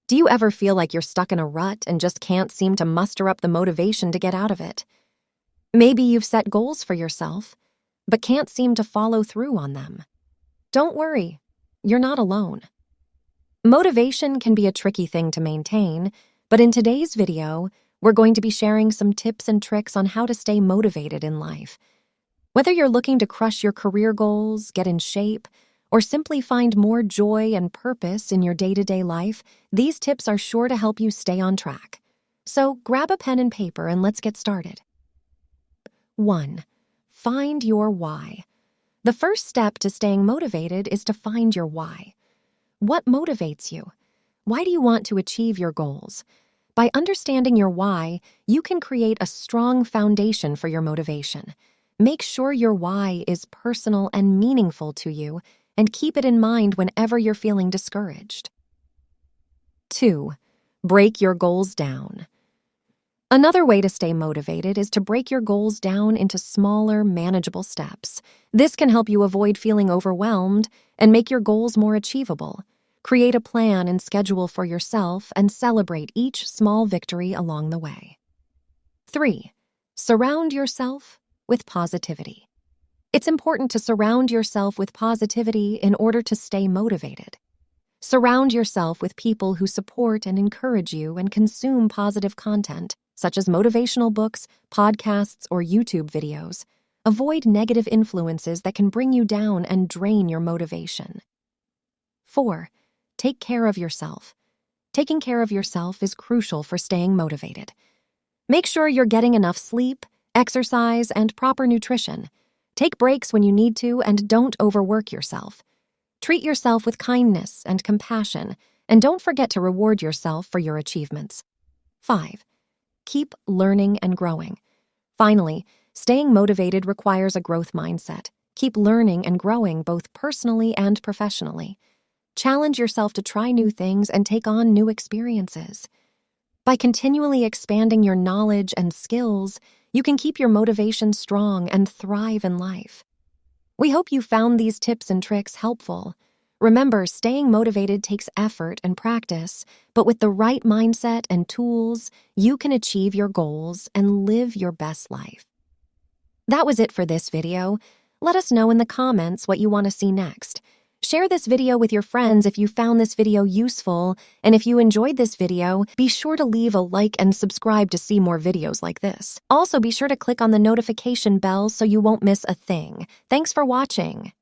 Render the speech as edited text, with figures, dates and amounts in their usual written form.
Do you ever feel like you're stuck in a rut and just can't seem to muster up the motivation to get out of it? Maybe you've set goals for yourself, but can't seem to follow through on them. Don't worry, you're not alone. Motivation can be a tricky thing to maintain, but in today's video, we're going to be sharing some tips and tricks on how to stay motivated in life. Whether you're looking to crush your career goals, get in shape, or simply find more joy and purpose in your day-to-day life, these tips are sure to help you stay on track. So grab a pen and paper and let's get started. 1. Find your why. The first step to staying motivated is to find your why. What motivates you? Why do you want to achieve your goals? By understanding your why, you can create a strong foundation for your motivation. Make sure your why is personal and meaningful to you, and keep it in mind whenever you're feeling discouraged. 2. Break your goals down. Another way to stay motivated is to break your goals down into smaller, manageable steps. This can help you avoid feeling overwhelmed and make your goals more achievable. Create a plan and schedule for yourself and celebrate each small victory along the way. 3. Surround yourself with positivity. It's important to surround yourself with positivity in order to stay motivated. Surround yourself with people who support and encourage you and consume positive content, such as motivational books, podcasts, or YouTube videos. Avoid negative influences that can bring you down and drain your motivation. 4. Take care of yourself. Taking care of yourself is crucial for staying motivated. Make sure you're getting enough sleep, exercise, and proper nutrition. Take breaks when you need to and don't overwork yourself. Treat yourself with kindness and compassion, and don't forget to reward yourself for your achievements. 5. Keep learning and growing. Finally, staying motivated requires a growth mindset. Keep learning and growing both personally and professionally. Challenge yourself to try new things and take on new experiences. By continually expanding your knowledge and skills, you can keep your motivation strong and thrive in life. We hope you found these tips and tricks helpful. Remember, staying motivated takes effort and practice, but with the right mindset and tools, you can achieve your goals and live your best life. That was it for this video. Let us know in the comments what you want to see next. Share this video with your friends if you found this video useful, and if you enjoyed this video, be sure to leave a like and subscribe to see more videos like this. Also, be sure to click on the notification bell so you won't miss a thing. Thanks for watching.